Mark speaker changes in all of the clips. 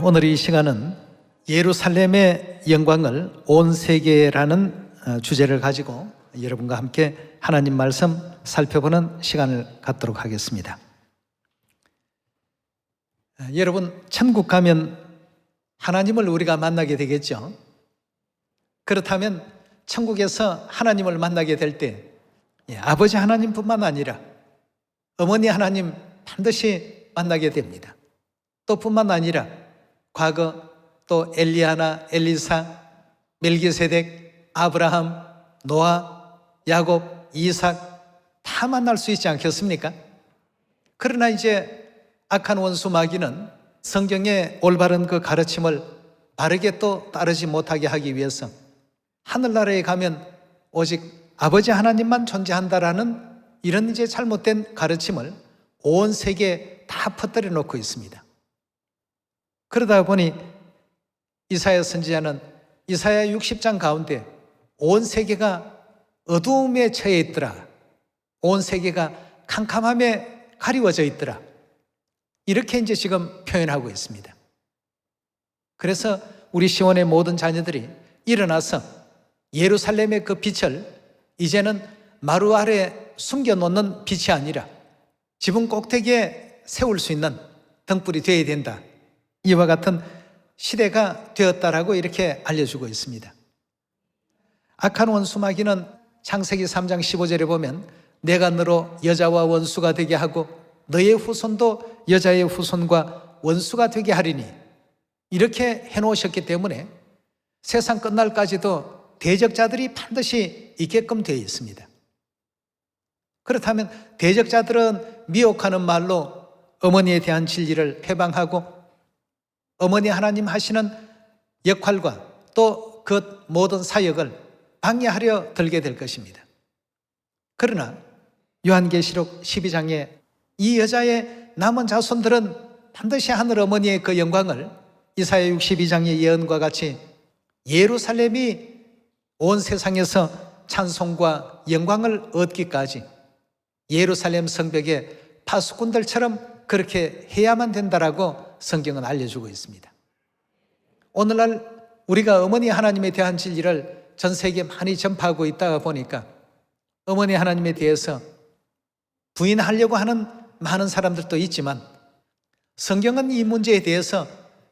Speaker 1: 오늘 이 시간은 예루살렘의 영광을 온 세계라는 주제를 가지고 여러분과 함께 하나님 말씀 살펴보는 시간을 갖도록 하겠습니다. 여러분, 천국 가면 하나님을 우리가 만나게 되겠죠. 그렇다면 천국에서 하나님을 만나게 될 때 아버지 하나님뿐만 아니라 어머니 하나님 반드시 만나게 됩니다. 또 뿐만 아니라 과거 또 엘리야나 엘리사, 멜기세덱, 아브라함, 노아, 야곱, 이삭 다 만날 수 있지 않겠습니까? 그러나 이제 악한 원수 마귀는 성경의 올바른 그 가르침을 바르게 또 따르지 못하게 하기 위해서 하늘나라에 가면 오직 아버지 하나님만 존재한다라는 이런 이제 잘못된 가르침을 온 세계에 다 퍼뜨려 놓고 있습니다. 그러다 보니 이사야 선지자는 이사야 60장 가운데 온 세계가 어두움에 처해 있더라, 온 세계가 캄캄함에 가리워져 있더라, 이렇게 이제 지금 표현하고 있습니다. 그래서 우리 시온의 모든 자녀들이 일어나서 예루살렘의 그 빛을 이제는 마루 아래 숨겨놓는 빛이 아니라 지붕 꼭대기에 세울 수 있는 등불이 되어야 된다, 이와 같은 시대가 되었다라고 이렇게 알려주고 있습니다. 악한 원수 마귀는 창세기 3장 15절에 보면 내가 너로 여자와 원수가 되게 하고 너의 후손도 여자의 후손과 원수가 되게 하리니, 이렇게 해놓으셨기 때문에 세상 끝날까지도 대적자들이 반드시 있게끔 되어 있습니다. 그렇다면 대적자들은 미혹하는 말로 어머니에 대한 진리를 회방하고 어머니 하나님 하시는 역할과 또 그 모든 사역을 방해하려 들게 될 것입니다. 그러나 요한계시록 12장에 이 여자의 남은 자손들은 반드시 하늘 어머니의 그 영광을 이사야 62장의 예언과 같이 예루살렘이 온 세상에서 찬송과 영광을 얻기까지 예루살렘 성벽의 파수꾼들처럼 그렇게 해야만 된다라고 성경은 알려주고 있습니다. 오늘날 우리가 어머니 하나님에 대한 진리를 전 세계에 많이 전파하고 있다 보니까 어머니 하나님에 대해서 부인하려고 하는 많은 사람들도 있지만 성경은 이 문제에 대해서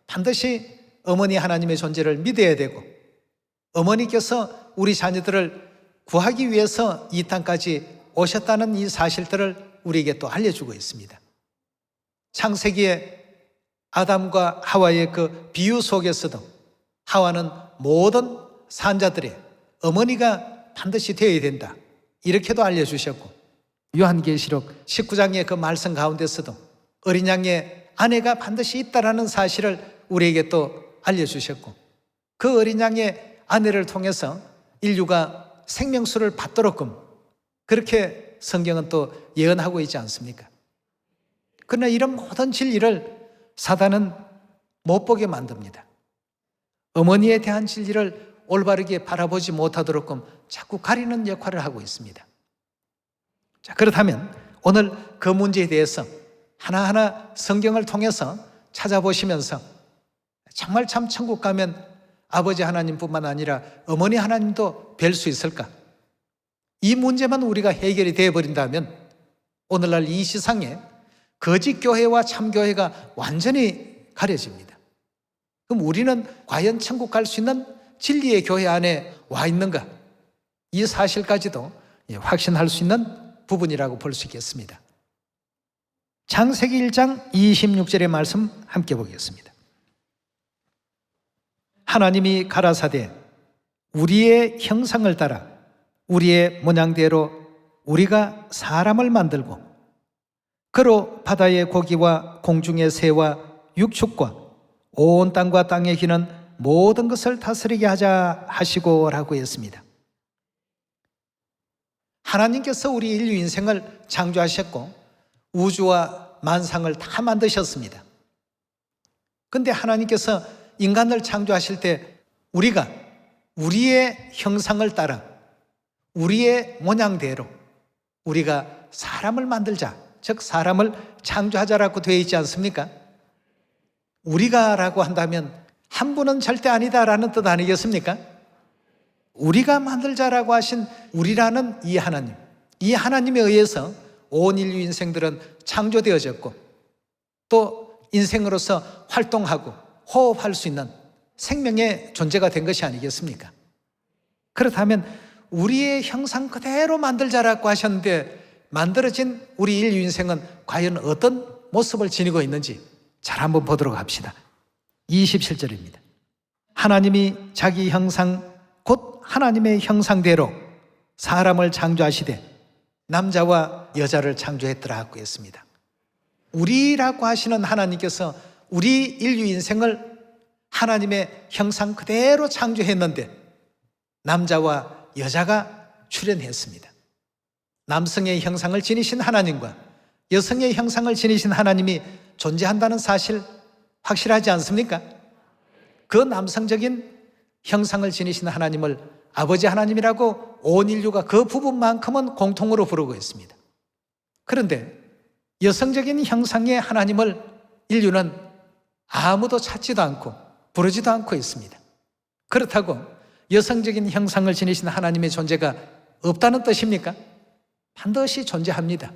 Speaker 1: 반드시 어머니 하나님의 존재를 믿어야 되고 어머니께서 우리 자녀들을 구하기 위해서 이 땅까지 오셨다는 이 사실들을 우리에게 또 알려주고 있습니다. 창세기에 아담과 하와의 그 비유 속에서도 하와는 모든 산자들의 어머니가 반드시 되어야 된다, 이렇게도 알려주셨고 요한계시록 19장의 그 말씀 가운데서도 어린 양의 아내가 반드시 있다라는 사실을 우리에게 또 알려주셨고 그 어린 양의 아내를 통해서 인류가 생명수를 받도록끔 그렇게 성경은 또 예언하고 있지 않습니까? 그러나 이런 모든 진리를 사단은 못 보게 만듭니다. 어머니에 대한 진리를 올바르게 바라보지 못하도록끔 자꾸 가리는 역할을 하고 있습니다. 자, 그렇다면 오늘 그 문제에 대해서 하나하나 성경을 통해서 찾아보시면서 정말 참 천국 가면 아버지 하나님뿐만 아니라 어머니 하나님도 뵐 수 있을까? 이 문제만 우리가 해결이 되어버린다면 오늘날 이 세상에 거짓 교회와 참 교회가 완전히 가려집니다. 그럼 우리는 과연 천국 갈 수 있는 진리의 교회 안에 와 있는가? 이 사실까지도 확신할 수 있는 부분이라고 볼 수 있겠습니다. 창세기 1장 26절의 말씀 함께 보겠습니다. 하나님이 가라사대 우리의 형상을 따라 우리의 모양대로 우리가 사람을 만들고 그로 바다의 고기와 공중의 새와 육축과 온 땅과 땅에 기는 모든 것을 다스리게 하자 하시고 라고 했습니다. 하나님께서 우리 인류 인생을 창조하셨고 우주와 만상을 다 만드셨습니다. 그런데 하나님께서 인간을 창조하실 때 우리가 우리의 형상을 따라 우리의 모양대로 우리가 사람을 만들자, 즉 사람을 창조하자라고 되어 있지 않습니까? 우리가라고 한다면 한 분은 절대 아니다라는 뜻 아니겠습니까? 우리가 만들자라고 하신 우리라는 이 하나님, 이 하나님에 의해서 온 인류 인생들은 창조되어졌고 또 인생으로서 활동하고 호흡할 수 있는 생명의 존재가 된 것이 아니겠습니까? 그렇다면 우리의 형상 그대로 만들자라고 하셨는데 만들어진 우리 인류 인생은 과연 어떤 모습을 지니고 있는지 잘 한번 보도록 합시다. 27절입니다. 하나님이 자기 형상 곧 하나님의 형상대로 사람을 창조하시되 남자와 여자를 창조했더라고 했습니다. 우리라고 하시는 하나님께서 우리 인류 인생을 하나님의 형상 그대로 창조했는데 남자와 여자가 출현했습니다. 남성의 형상을 지니신 하나님과 여성의 형상을 지니신 하나님이 존재한다는 사실 확실하지 않습니까? 그 남성적인 형상을 지니신 하나님을 아버지 하나님이라고 온 인류가 그 부분만큼은 공통으로 부르고 있습니다. 그런데 여성적인 형상의 하나님을 인류는 아무도 찾지도 않고 부르지도 않고 있습니다. 그렇다고 여성적인 형상을 지니신 하나님의 존재가 없다는 뜻입니까? 반드시 존재합니다.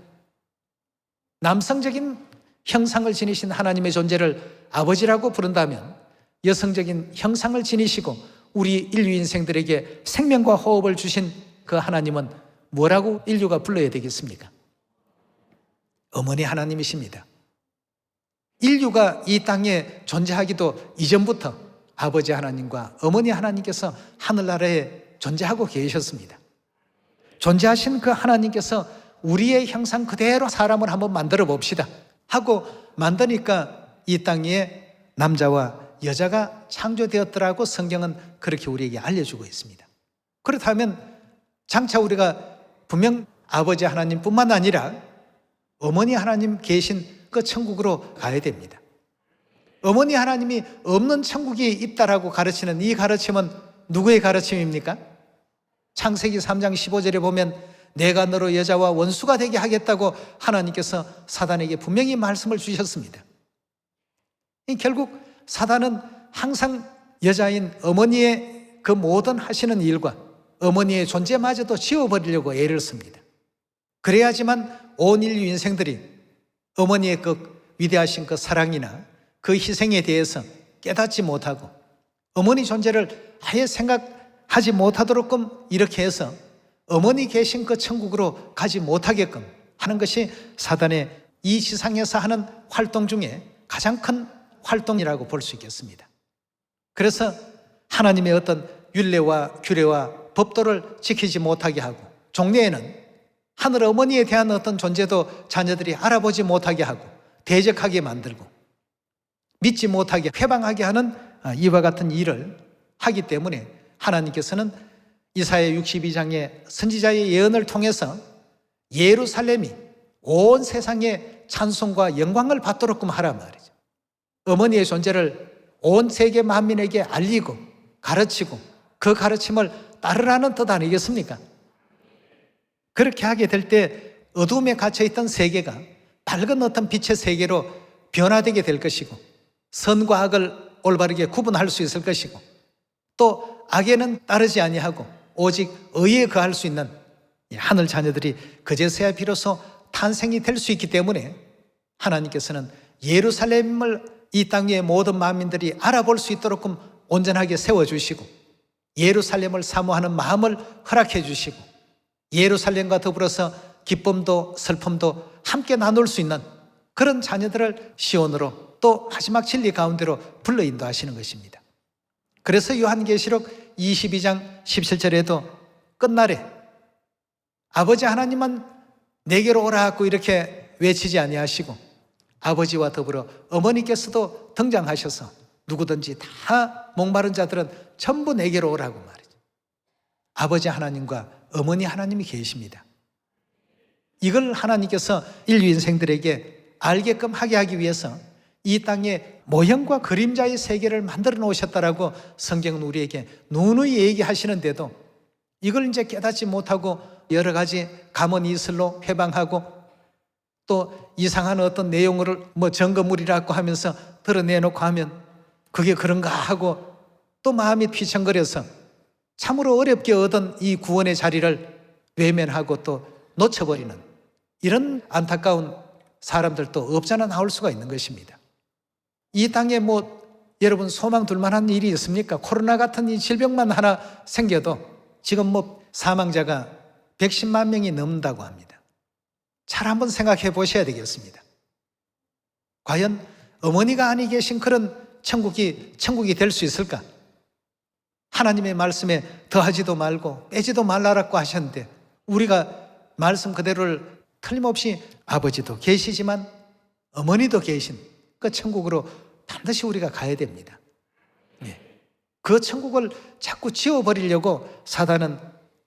Speaker 1: 남성적인 형상을 지니신 하나님의 존재를 아버지라고 부른다면 여성적인 형상을 지니시고 우리 인류 인생들에게 생명과 호흡을 주신 그 하나님은 뭐라고 인류가 불러야 되겠습니까? 어머니 하나님이십니다. 인류가 이 땅에 존재하기도 이전부터 아버지 하나님과 어머니 하나님께서 하늘나라에 존재하고 계셨습니다. 존재하신 그 하나님께서 우리의 형상 그대로 사람을 한번 만들어 봅시다 하고 만드니까 이 땅에 남자와 여자가 창조되었더라고 성경은 그렇게 우리에게 알려주고 있습니다. 그렇다면 장차 우리가 분명 아버지 하나님뿐만 아니라 어머니 하나님 계신 그 천국으로 가야 됩니다. 어머니 하나님이 없는 천국이 있다라고 가르치는 이 가르침은 누구의 가르침입니까? 창세기 3장 15절에 보면 내가 너로 여자와 원수가 되게 하겠다고 하나님께서 사단에게 분명히 말씀을 주셨습니다. 결국 사단은 항상 여자인 어머니의 그 모든 하시는 일과 어머니의 존재마저도 지워버리려고 애를 씁니다. 그래야지만 온 인류 인생들이 어머니의 그 위대하신 그 사랑이나 그 희생에 대해서 깨닫지 못하고 어머니 존재를 아예 생각하지 못하도록끔 이렇게 해서 어머니 계신 그 천국으로 가지 못하게끔 하는 것이 사단의 이 지상에서 하는 활동 중에 가장 큰 활동이라고 볼 수 있겠습니다. 그래서 하나님의 어떤 율례와 규례와 법도를 지키지 못하게 하고 종래에는 하늘 어머니에 대한 어떤 존재도 자녀들이 알아보지 못하게 하고 대적하게 만들고 믿지 못하게 회방하게 하는 이와 같은 일을 하기 때문에 하나님께서는 이사야 62장의 선지자의 예언을 통해서 예루살렘이 온 세상에 찬송과 영광을 받도록끔 하란 말이죠. 어머니의 존재를 온 세계 만민에게 알리고 가르치고 그 가르침을 따르라는 뜻 아니겠습니까? 그렇게 하게 될 때 어둠에 갇혀있던 세계가 밝은 어떤 빛의 세계로 변화되게 될 것이고 선과 악을 올바르게 구분할 수 있을 것이고 또 악에는 따르지 아니하고 오직 의에 거할 수 있는 하늘 자녀들이 그제서야 비로소 탄생이 될 수 있기 때문에 하나님께서는 예루살렘을 이 땅의 모든 만민들이 알아볼 수 있도록 온전하게 세워주시고 예루살렘을 사모하는 마음을 허락해 주시고 예루살렘과 더불어서 기쁨도 슬픔도 함께 나눌 수 있는 그런 자녀들을 시온으로 또 마지막 진리 가운데로 불러 인도하시는 것입니다. 그래서 요한계시록 22장 17절에도 끝날에 아버지 하나님은 내게로 오라고 이렇게 외치지 아니하시고 아버지와 더불어 어머니께서도 등장하셔서 누구든지 다 목마른 자들은 전부 내게로 오라고 말이죠. 아버지 하나님과 어머니 하나님이 계십니다. 이걸 하나님께서 인류 인생들에게 알게끔 하게 하기 위해서 이 땅에 모형과 그림자의 세계를 만들어 놓으셨다라고 성경은 우리에게 누누이 얘기하시는데도 이걸 이제 깨닫지 못하고 여러 가지 가문 이슬로 회방하고 또 이상한 어떤 내용을 점거물이라고 하면서 드러내놓고 하면 그게 그런가 하고 또 마음이 휘청거려서 참으로 어렵게 얻은 이 구원의 자리를 외면하고 또 놓쳐버리는 이런 안타까운 사람들도 없잖아 나올 수가 있는 것입니다. 이 땅에 여러분 소망 둘 만한 일이 있습니까? 코로나 같은 이 질병만 하나 생겨도 지금 사망자가 110만 명이 넘는다고 합니다. 잘 한번 생각해 보셔야 되겠습니다. 과연 어머니가 아니 계신 그런 천국이 될 수 있을까? 하나님의 말씀에 더하지도 말고 빼지도 말라라고 하셨는데 우리가 말씀 그대로를 틀림없이 아버지도 계시지만 어머니도 계신 그 천국으로 반드시 우리가 가야 됩니다. 그 천국을 자꾸 지워버리려고 사단은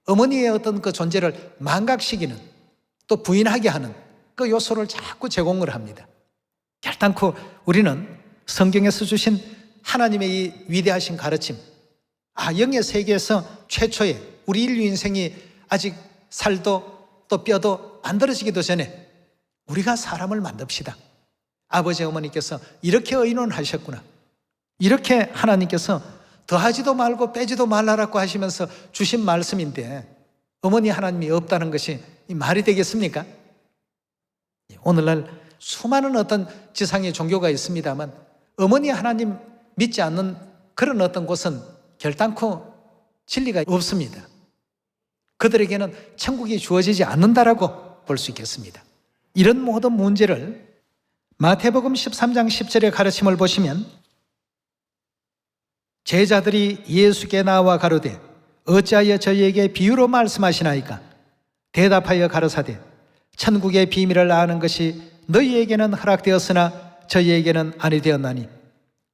Speaker 1: 어머니의 어떤 그 존재를 망각시키는 또 부인하게 하는 그 요소를 자꾸 제공을 합니다. 결단코 우리는 성경에서 주신 하나님의 이 위대하신 가르침, 영의 세계에서 최초의 우리 인류 인생이 아직 살도 또 뼈도 만들어지기도 전에 우리가 사람을 만듭시다. 아버지 어머니께서 이렇게 의논하셨구나. 이렇게 하나님께서 더하지도 말고 빼지도 말라라고 하시면서 주신 말씀인데 어머니 하나님이 없다는 것이 말이 되겠습니까? 오늘날 수많은 어떤 지상의 종교가 있습니다만 어머니 하나님 믿지 않는 그런 어떤 곳은 결단코 진리가 없습니다. 그들에게는 천국이 주어지지 않는다라고 볼 수 있겠습니다. 이런 모든 문제를 마태복음 13장 10절의 가르침을 보시면 제자들이 예수께 나와 가로되 어찌하여 저희에게 비유로 말씀하시나이까? 대답하여 가로사대 천국의 비밀을 아는 것이 너희에게는 허락되었으나 저희에게는 아니 되었나니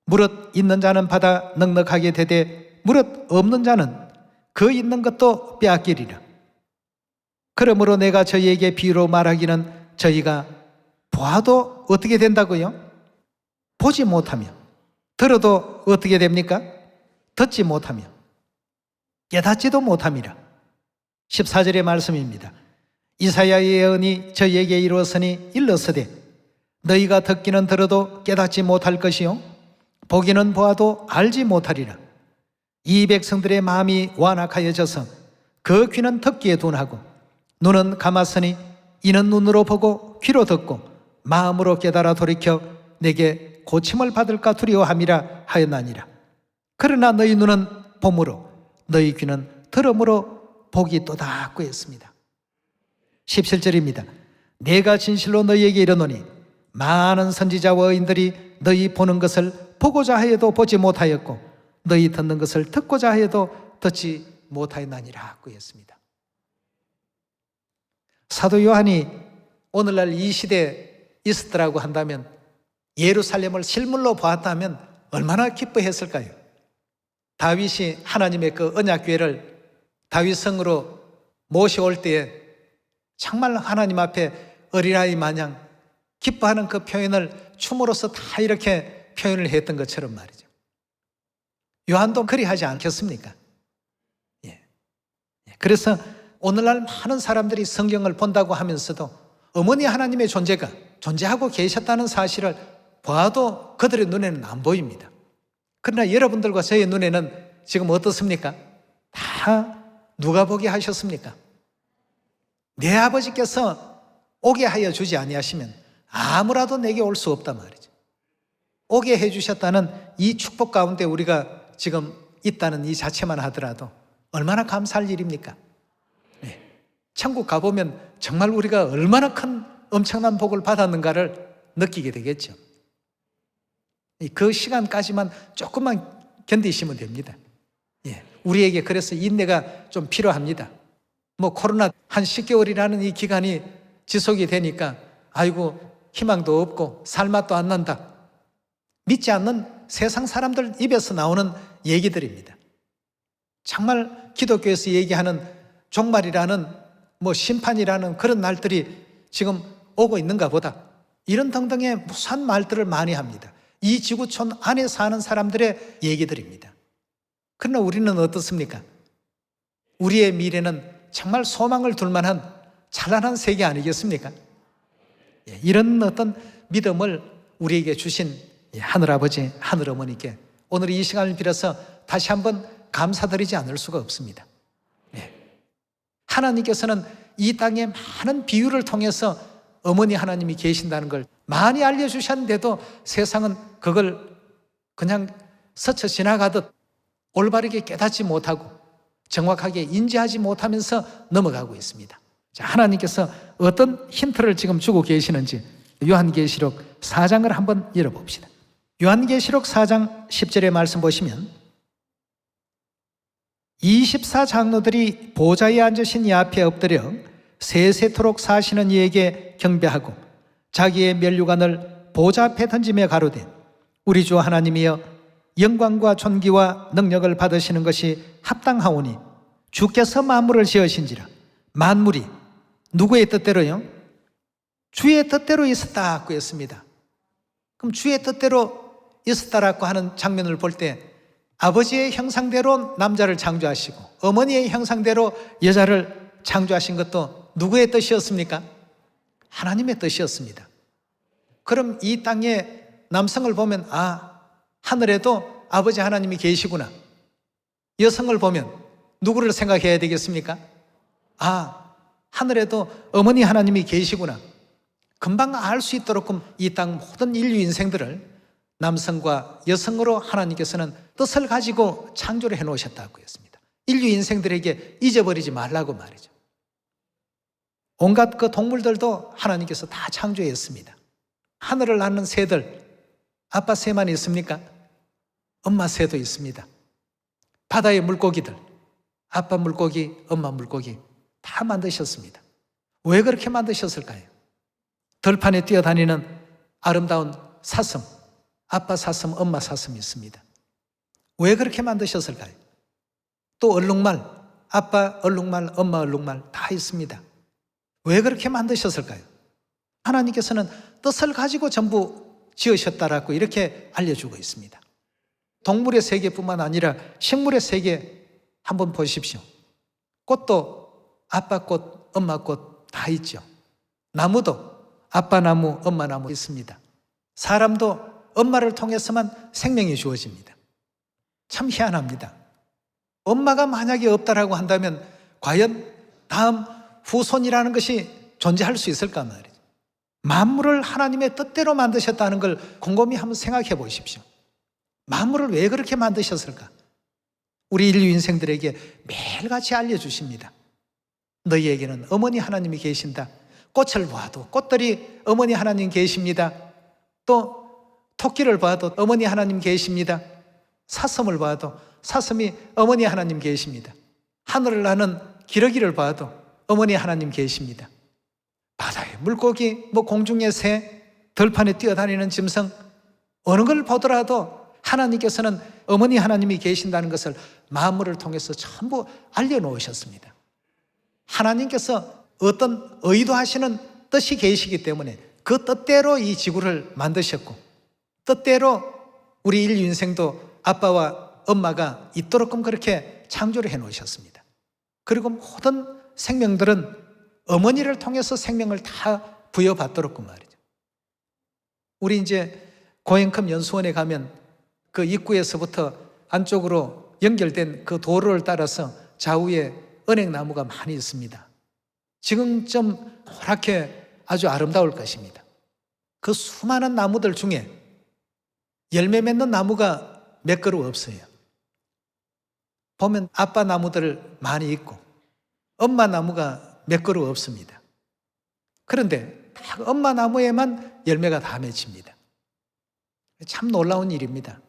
Speaker 1: 무릇 있는 자는 받아 넉넉하게 되되 무릇 없는 자는 그 있는 것도 빼앗기리라. 그러므로 내가 저희에게 비유로 말하기는 저희가 보아도 어떻게 된다고요? 보지 못하며 들어도 어떻게 됩니까? 듣지 못하며 깨닫지도 못함이라. 14절의 말씀입니다. 이사야의 예언이 저희에게 이루었으니 일렀으되 너희가 듣기는 들어도 깨닫지 못할 것이요 보기는 보아도 알지 못하리라. 이 백성들의 마음이 완악하여져서 그 귀는 듣기에 둔하고 눈은 감았으니 이는 눈으로 보고 귀로 듣고 마음으로 깨달아 돌이켜 내게 고침을 받을까 두려워함이라 하였나니라. 그러나 너희 눈은 봄으로 너희 귀는 들음으로 복이 또다고 했습니다. 17절입니다. 내가 진실로 너희에게 이르노니 많은 선지자와 의인들이 너희 보는 것을 보고자 하여도 보지 못하였고 너희 듣는 것을 듣고자 하여도 듣지 못하였나니라고 했습니다. 사도 요한이 오늘날 이 시대에 있었더라고 한다면 예루살렘을 실물로 보았다면 얼마나 기뻐했을까요? 다윗이 하나님의 그 언약궤를 다윗성으로 모셔올 때에 정말 하나님 앞에 어린아이 마냥 기뻐하는 그 표현을 춤으로써 다 이렇게 표현을 했던 것처럼 말이죠. 요한도 그리하지 않겠습니까? 그래서 오늘날 많은 사람들이 성경을 본다고 하면서도 어머니 하나님의 존재가 존재하고 계셨다는 사실을 봐도 그들의 눈에는 안 보입니다. 그러나 여러분들과 저의 눈에는 지금 어떻습니까? 다 누가 보게 하셨습니까? 내 아버지께서 오게 하여 주지 아니하시면 아무라도 내게 올 수 없단 말이죠. 오게 해주셨다는 이 축복 가운데 우리가 지금 있다는 이 자체만 하더라도 얼마나 감사할 일입니까? 천국 가보면 정말 우리가 얼마나 큰 엄청난 복을 받았는가를 느끼게 되겠죠. 그 시간까지만 조금만 견디시면 됩니다. 우리에게 그래서 인내가 좀 필요합니다. 코로나 한 10개월이라는 이 기간이 지속이 되니까 아이고 희망도 없고 살맛도 안 난다. 믿지 않는 세상 사람들 입에서 나오는 얘기들입니다. 정말 기독교에서 얘기하는 종말이라는 심판이라는 그런 날들이 지금 오고 있는가 보다. 이런 등등의 무수한 말들을 많이 합니다. 이 지구촌 안에 사는 사람들의 얘기들입니다. 그러나 우리는 어떻습니까? 우리의 미래는 정말 소망을 둘 만한 찬란한 세계 아니겠습니까? 이런 어떤 믿음을 우리에게 주신 하늘아버지, 하늘어머니께 오늘 이 시간을 빌어서 다시 한번 감사드리지 않을 수가 없습니다. 하나님께서는 이 땅에 많은 비유를 통해서 어머니 하나님이 계신다는 걸 많이 알려주셨는데도 세상은 그걸 그냥 스쳐 지나가듯 올바르게 깨닫지 못하고 정확하게 인지하지 못하면서 넘어가고 있습니다. 자, 하나님께서 어떤 힌트를 지금 주고 계시는지 요한계시록 4장을 한번 열어봅시다. 요한계시록 4장 10절의 말씀 보시면 24장로들이 보좌에 앉으신 이 앞에 엎드려 세세토록 사시는 이에게 경배하고 자기의 면류관을 보좌 앞에 던지며 가로되 우리 주 하나님이여 영광과 존귀와 능력을 받으시는 것이 합당하오니 주께서 만물을 지으신지라. 만물이 누구의 뜻대로요? 주의 뜻대로 있었다고 했습니다. 그럼 주의 뜻대로 있었다라고 하는 장면을 볼 때 아버지의 형상대로 남자를 창조하시고 어머니의 형상대로 여자를 창조하신 것도 누구의 뜻이었습니까? 하나님의 뜻이었습니다. 그럼 이 땅에 남성을 보면 하늘에도 아버지 하나님이 계시구나. 여성을 보면 누구를 생각해야 되겠습니까? 하늘에도 어머니 하나님이 계시구나. 금방 알 수 있도록 이 땅 모든 인류 인생들을 남성과 여성으로 하나님께서는 뜻을 가지고 창조를 해놓으셨다고 했습니다. 인류 인생들에게 잊어버리지 말라고 말이죠. 온갖 그 동물들도 하나님께서 다 창조했습니다. 하늘을 나는 새들, 아빠 새만 있습니까? 엄마 새도 있습니다. 바다의 물고기들, 아빠 물고기, 엄마 물고기 다 만드셨습니다. 왜 그렇게 만드셨을까요? 들판에 뛰어다니는 아름다운 사슴, 아빠 사슴, 엄마 사슴이 있습니다. 왜 그렇게 만드셨을까요? 또 얼룩말, 아빠 얼룩말, 엄마 얼룩말 다 있습니다. 왜 그렇게 만드셨을까요? 하나님께서는 뜻을 가지고 전부 지으셨다라고 이렇게 알려주고 있습니다. 동물의 세계뿐만 아니라 식물의 세계 한번 보십시오. 꽃도 아빠 꽃, 엄마 꽃 다 있죠. 나무도 아빠 나무, 엄마 나무 있습니다. 사람도 엄마를 통해서만 생명이 주어집니다. 참 희한합니다. 엄마가 만약에 없다라고 한다면 과연 다음 후손이라는 것이 존재할 수 있을까 말이죠. 만물을 하나님의 뜻대로 만드셨다는 걸 곰곰이 한번 생각해 보십시오. 만물을 왜 그렇게 만드셨을까? 우리 인류 인생들에게 매일같이 알려주십니다. 너희에게는 어머니 하나님이 계신다. 꽃을 보아도 꽃들이 어머니 하나님 계십니다. 또 토끼를 봐도 어머니 하나님 계십니다. 사슴을 봐도 사슴이 어머니 하나님 계십니다. 하늘을 나는 기러기를 봐도 어머니 하나님 계십니다. 바다의 물고기, 공중의 새, 들판에 뛰어다니는 짐승 어느 걸 보더라도 하나님께서는 어머니 하나님이 계신다는 것을 만물을 통해서 전부 알려놓으셨습니다. 하나님께서 어떤 의도하시는 뜻이 계시기 때문에 그 뜻대로 이 지구를 만드셨고 뜻대로 우리 인류 인생도 아빠와 엄마가 있도록끔 그렇게 창조를 해놓으셨습니다. 그리고 모든 생명들은 어머니를 통해서 생명을 다 부여받도록끔 말이죠. 우리 이제 고행컴 연수원에 가면 그 입구에서부터 안쪽으로 연결된 그 도로를 따라서 좌우에 은행나무가 많이 있습니다. 지금쯤 노랗게 아주 아름다울 것입니다. 그 수많은 나무들 중에 열매 맺는 나무가 몇 그루 없어요. 보면 아빠 나무들 많이 있고 엄마 나무가 몇 그루 없습니다. 그런데 딱 엄마 나무에만 열매가 다 맺힙니다. 참 놀라운 일입니다.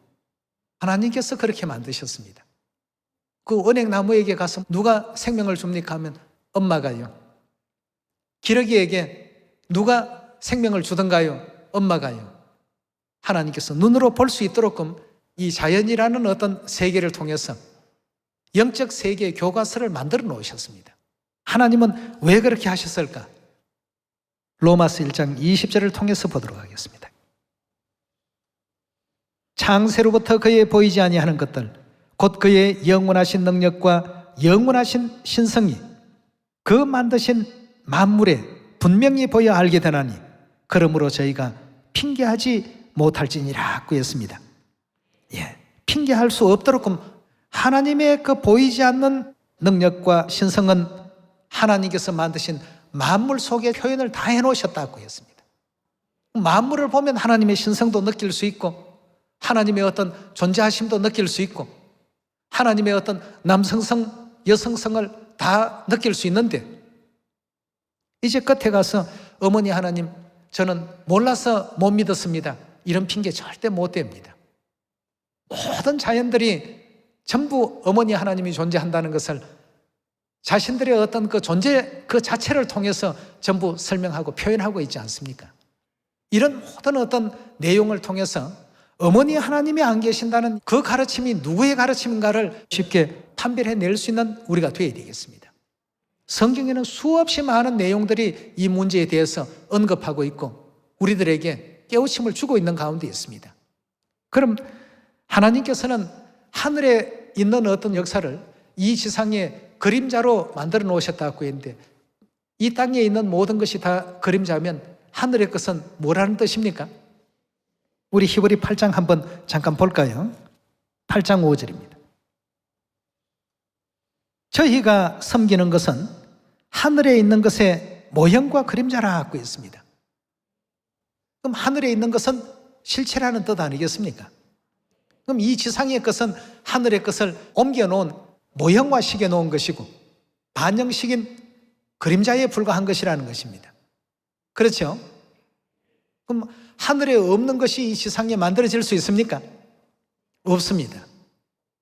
Speaker 1: 하나님께서 그렇게 만드셨습니다. 그 은행나무에게 가서 누가 생명을 줍니까 하면 엄마가요. 기러기에게 누가 생명을 주던가요? 엄마가요. 하나님께서 눈으로 볼 수 있도록끔 이 자연이라는 어떤 세계를 통해서 영적 세계의 교과서를 만들어 놓으셨습니다. 하나님은 왜 그렇게 하셨을까? 로마서 1장 20절을 통해서 보도록 하겠습니다. 창세로부터 그의 보이지 아니하는 것들 곧 그의 영원하신 능력과 영원하신 신성이 그 만드신 만물에 분명히 보여 알게 되나니 그러므로 저희가 핑계하지 못할지니라 구했습니다. 핑계할 수 없도록 하나님의 그 보이지 않는 능력과 신성은 하나님께서 만드신 만물 속에 표현을 다 해놓으셨다고 했습니다. 만물을 보면 하나님의 신성도 느낄 수 있고 하나님의 어떤 존재하심도 느낄 수 있고 하나님의 어떤 남성성, 여성성을 다 느낄 수 있는데 이제 끝에 가서 어머니 하나님 저는 몰라서 못 믿었습니다. 이런 핑계 절대 못 댑니다. 모든 자연들이 전부 어머니 하나님이 존재한다는 것을 자신들의 어떤 그 존재 그 자체를 통해서 전부 설명하고 표현하고 있지 않습니까? 이런 모든 어떤 내용을 통해서 어머니 하나님이 안 계신다는 그 가르침이 누구의 가르침인가를 쉽게 판별해낼 수 있는 우리가 되어야 되겠습니다. 성경에는 수없이 많은 내용들이 이 문제에 대해서 언급하고 있고 우리들에게 깨우침을 주고 있는 가운데 있습니다. 그럼 하나님께서는 하늘에 있는 어떤 역사를 이 지상에 그림자로 만들어 놓으셨다고 했는데 이 땅에 있는 모든 것이 다 그림자면 하늘의 것은 뭐라는 뜻입니까? 우리 히브리 8장 한번 잠깐 볼까요? 8장 5절입니다. 저희가 섬기는 것은 하늘에 있는 것의 모형과 그림자라고 했습니다. 그럼 하늘에 있는 것은 실체라는 뜻 아니겠습니까? 그럼 이 지상의 것은 하늘의 것을 옮겨놓은 모형화시켜 놓은 것이고 반영식인 그림자에 불과한 것이라는 것입니다. 그렇죠? 그럼 하늘에 없는 것이 이 지상에 만들어질 수 있습니까? 없습니다.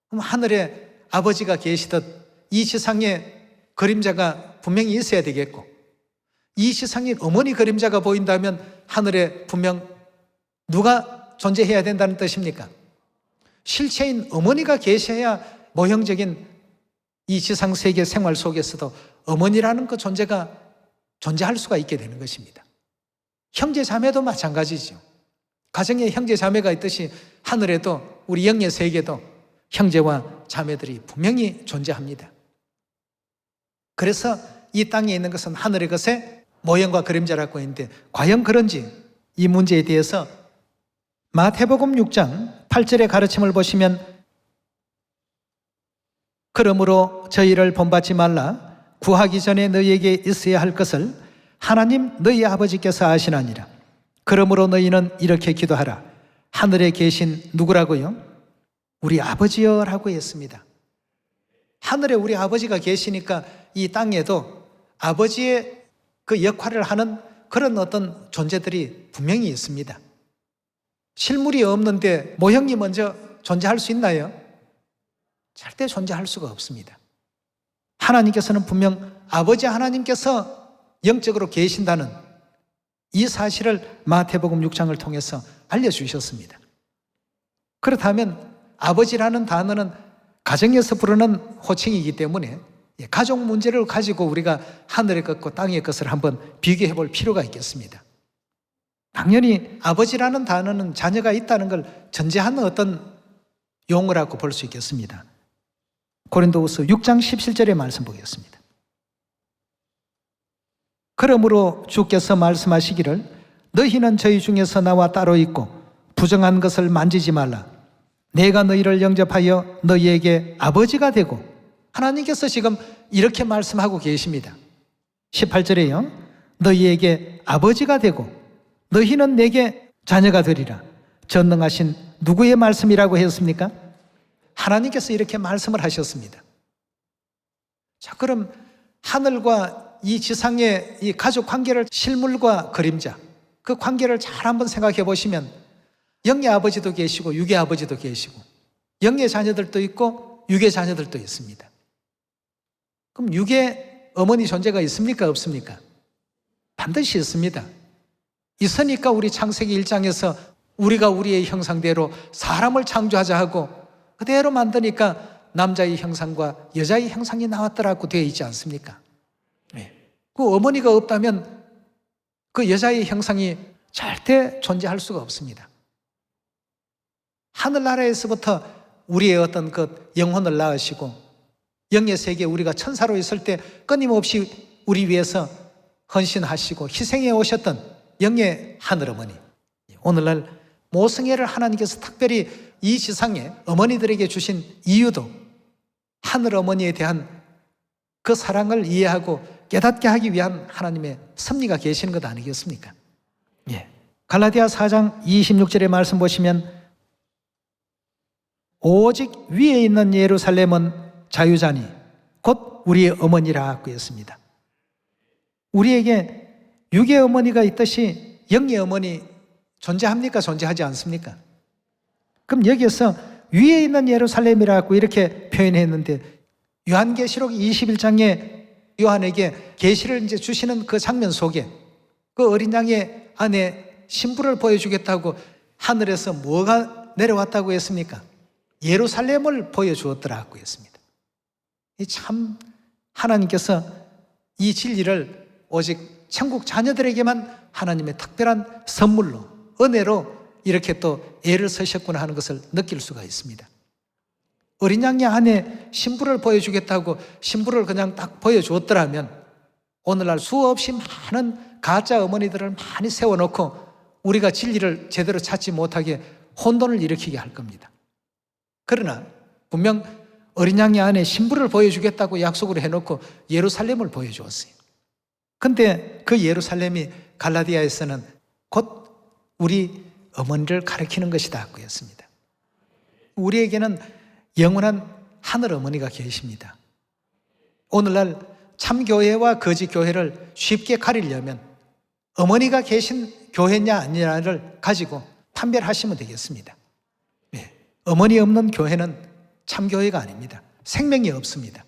Speaker 1: 그럼 하늘에 아버지가 계시듯 이 지상에 그림자가 분명히 있어야 되겠고 이 지상에 어머니 그림자가 보인다면 하늘에 분명 누가 존재해야 된다는 뜻입니까? 실체인 어머니가 계셔야 모형적인 이 지상 세계 생활 속에서도 어머니라는 그 존재가 존재할 수가 있게 되는 것입니다. 형제 자매도 마찬가지죠. 가정에 형제 자매가 있듯이 하늘에도 우리 영의 세계도 형제와 자매들이 분명히 존재합니다. 그래서 이 땅에 있는 것은 하늘의 것의 모형과 그림자라고 했는데 과연 그런지 이 문제에 대해서 마태복음 6장 8절의 가르침을 보시면 그러므로 저희를 본받지 말라 구하기 전에 너희에게 있어야 할 것을 하나님 너희 아버지께서 아시나니라. 그러므로 너희는 이렇게 기도하라. 하늘에 계신 누구라고요? 우리 아버지여라고 했습니다. 하늘에 우리 아버지가 계시니까 이 땅에도 아버지의 그 역할을 하는 그런 어떤 존재들이 분명히 있습니다. 실물이 없는데 모형이 먼저 존재할 수 있나요? 절대 존재할 수가 없습니다. 하나님께서는 분명 아버지 하나님께서 영적으로 계신다는 이 사실을 마태복음 6장을 통해서 알려주셨습니다. 그렇다면 아버지라는 단어는 가정에서 부르는 호칭이기 때문에 가족 문제를 가지고 우리가 하늘의 것과 땅의 것을 한번 비교해 볼 필요가 있겠습니다. 당연히 아버지라는 단어는 자녀가 있다는 걸 전제하는 어떤 용어라고 볼 수 있겠습니다. 고린도후서 6장 17절의 말씀 보겠습니다. 그러므로 주께서 말씀하시기를 너희는 저희 중에서 나와 따로 있고 부정한 것을 만지지 말라. 내가 너희를 영접하여 너희에게 아버지가 되고 하나님께서 지금 이렇게 말씀하고 계십니다. 18절에요. 너희에게 아버지가 되고 너희는 내게 자녀가 되리라. 전능하신 누구의 말씀이라고 했습니까? 하나님께서 이렇게 말씀을 하셨습니다. 자, 그럼 하늘과 이 지상의 이 가족 관계를 실물과 그림자 그 관계를 잘 한번 생각해 보시면 영의 아버지도 계시고 육의 아버지도 계시고 영의 자녀들도 있고 육의 자녀들도 있습니다. 그럼 육의 어머니 존재가 있습니까? 없습니까? 반드시 있습니다. 있으니까 우리 창세기 1장에서 우리가 우리의 형상대로 사람을 창조하자 하고 그대로 만드니까 남자의 형상과 여자의 형상이 나왔더라고 되어 있지 않습니까? 그 어머니가 없다면 그 여자의 형상이 절대 존재할 수가 없습니다. 하늘나라에서부터 우리의 어떤 그 영혼을 낳으시고 영의 세계에 우리가 천사로 있을 때 끊임없이 우리 위해서 헌신하시고 희생해 오셨던 영의 하늘어머니, 오늘날 모성애를 하나님께서 특별히 이 지상에 어머니들에게 주신 이유도 하늘 어머니에 대한 그 사랑을 이해하고 깨닫게 하기 위한 하나님의 섭리가 계시는 것 아니겠습니까? 예. 갈라디아 4장 26절의 말씀 보시면 오직 위에 있는 예루살렘은 자유자니 곧 우리의 어머니라고 했습니다. 우리에게 육의 어머니가 있듯이 영의 어머니 존재합니까? 존재하지 않습니까? 그럼 여기에서 위에 있는 예루살렘이라고 이렇게 표현했는데 요한계시록 21장에 요한에게 계시를 이제 주시는 그 장면 속에 그 어린 양의 안에 신부를 보여주겠다고 하늘에서 뭐가 내려왔다고 했습니까? 예루살렘을 보여주었더라고 했습니다. 참 하나님께서 이 진리를 오직 천국 자녀들에게만 하나님의 특별한 선물로 은혜로 이렇게 또 애를 쓰셨구나 하는 것을 느낄 수가 있습니다. 어린 양의 안에 신부를 보여주겠다고 신부를 그냥 딱 보여주었더라면 오늘날 수없이 많은 가짜 어머니들을 많이 세워놓고 우리가 진리를 제대로 찾지 못하게 혼돈을 일으키게 할 겁니다. 그러나 분명 어린 양의 안에 신부를 보여주겠다고 약속을 해놓고 예루살렘을 보여주었어요. 근데 그 예루살렘이 갈라디아에서는 곧 우리 어머니를 가리키는 것이다 고 했습니다. 우리에게는 영원한 하늘 어머니가 계십니다. 오늘날 참교회와 거짓교회를 쉽게 가리려면 어머니가 계신 교회냐 아니냐를 가지고 판별하시면 되겠습니다. 네. 어머니 없는 교회는 참교회가 아닙니다. 생명이 없습니다.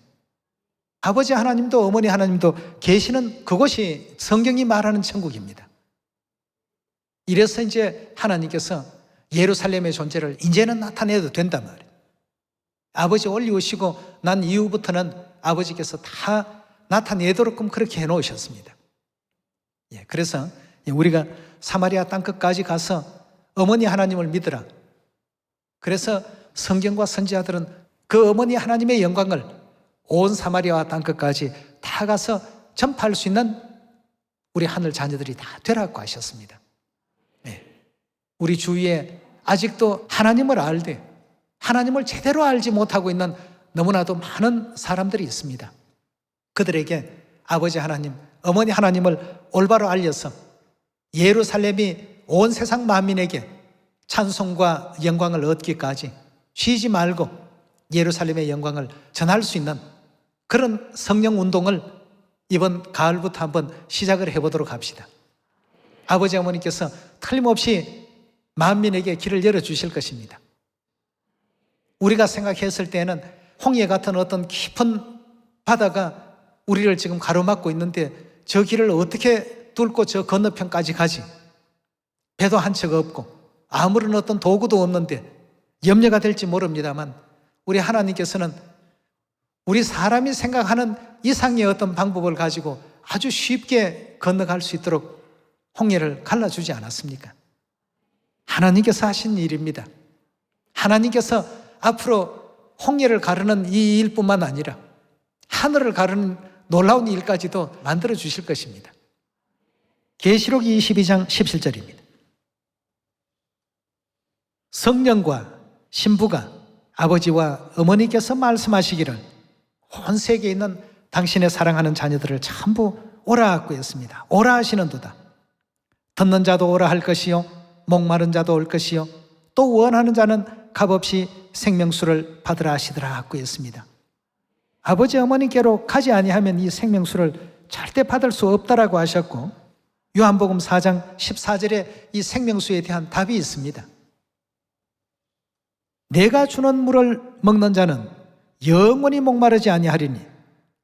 Speaker 1: 아버지 하나님도 어머니 하나님도 계시는 그곳이 성경이 말하는 천국입니다. 이래서 이제 하나님께서 예루살렘의 존재를 이제는 나타내도 된단 말이에요. 아버지 올리우시고 난 이후부터는 아버지께서 다 나타내도록끔 그렇게 해놓으셨습니다. 예, 그래서 우리가 사마리아 땅끝까지 가서 어머니 하나님을 믿으라. 그래서 성경과 선지자들은 그 어머니 하나님의 영광을 온 사마리아와 땅끝까지 다 가서 전파할 수 있는 우리 하늘 자녀들이 다 되라고 하셨습니다. 네. 우리 주위에 아직도 하나님을 알되 하나님을 제대로 알지 못하고 있는 너무나도 많은 사람들이 있습니다. 그들에게 아버지 하나님, 어머니 하나님을 올바로 알려서 예루살렘이 온 세상 만민에게 찬송과 영광을 얻기까지 쉬지 말고 예루살렘의 영광을 전할 수 있는 그런 성령 운동을 이번 가을부터 한번 시작을 해보도록 합시다. 아버지 어머니께서 틀림없이 만민에게 길을 열어주실 것입니다. 우리가 생각했을 때는 홍해 같은 어떤 깊은 바다가 우리를 지금 가로막고 있는데 저 길을 어떻게 뚫고 저 건너편까지 가지? 배도 한 척 없고 아무런 어떤 도구도 없는데 염려가 될지 모릅니다만 우리 하나님께서는 우리 사람이 생각하는 이상의 어떤 방법을 가지고 아주 쉽게 건너갈 수 있도록 홍해를 갈라주지 않았습니까? 하나님께서 하신 일입니다. 하나님께서 앞으로 홍해를 가르는 이 일뿐만 아니라 하늘을 가르는 놀라운 일까지도 만들어 주실 것입니다. 계시록 22장 17절입니다. 성령과 신부가 아버지와 어머니께서 말씀하시기를 온 세계에 있는 당신의 사랑하는 자녀들을 전부 오라 고 했습니다. 오라 하시는도다. 듣는 자도 오라 할 것이요 목마른 자도 올 것이요 또 원하는 자는 값없이 생명수를 받으라 하시더라 고 했습니다. 아버지 어머니께로 가지 아니하면 이 생명수를 절대 받을 수 없다라고 하셨고 요한복음 4장 14절에 이 생명수에 대한 답이 있습니다. 내가 주는 물을 먹는 자는 영원히 목마르지 아니하리니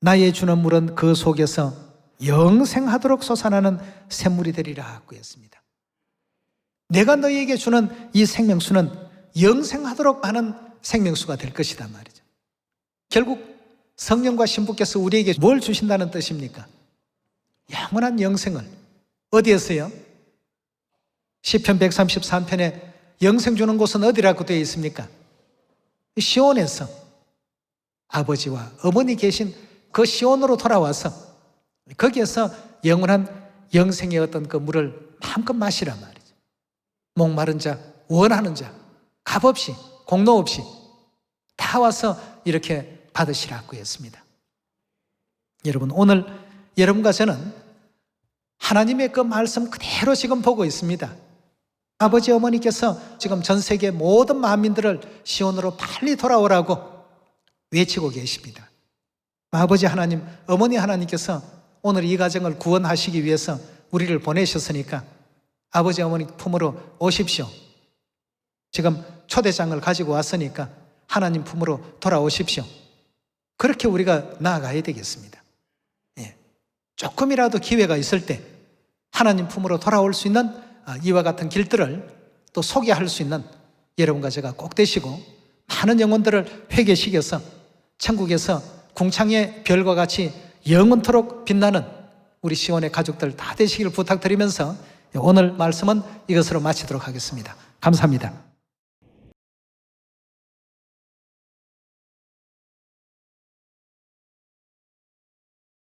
Speaker 1: 나의 주는 물은 그 속에서 영생하도록 솟아나는 샘물이 되리라 고 했습니다. 내가 너희에게 주는 이 생명수는 영생하도록 하는 생명수가 될 것이다 말이죠. 결국 성령과 신부께서 우리에게 뭘 주신다는 뜻입니까? 영원한 영생을 어디에서요? 시편 133편에 영생 주는 곳은 어디라고 되어 있습니까? 시온에서 아버지와 어머니 계신 그 시온으로 돌아와서 거기에서 영원한 영생의 어떤 그 물을 마음껏 마시란 말이죠. 목마른 자 원하는 자, 값 없이, 공로 없이 다 와서 이렇게 받으시라고 했습니다. 여러분, 오늘 여러분과 저는 하나님의 그 말씀 그대로 지금 보고 있습니다. 아버지 어머니께서 지금 전 세계 모든 만민들을 시온으로 빨리 돌아오라고 외치고 계십니다. 아버지 하나님, 어머니 하나님께서 오늘 이 가정을 구원하시기 위해서 우리를 보내셨으니까 아버지 어머니 품으로 오십시오. 지금 초대장을 가지고 왔으니까 하나님 품으로 돌아오십시오. 그렇게 우리가 나아가야 되겠습니다. 예. 조금이라도 기회가 있을 때 하나님 품으로 돌아올 수 있는 이와 같은 길들을 또 소개할 수 있는 여러분과 제가 꼭 되시고, 많은 영혼들을 회개시켜서 천국에서 궁창의 별과 같이 영원토록 빛나는 우리 시온의 가족들 다 되시길 부탁드리면서 오늘 말씀은 이것으로 마치도록 하겠습니다. 감사합니다.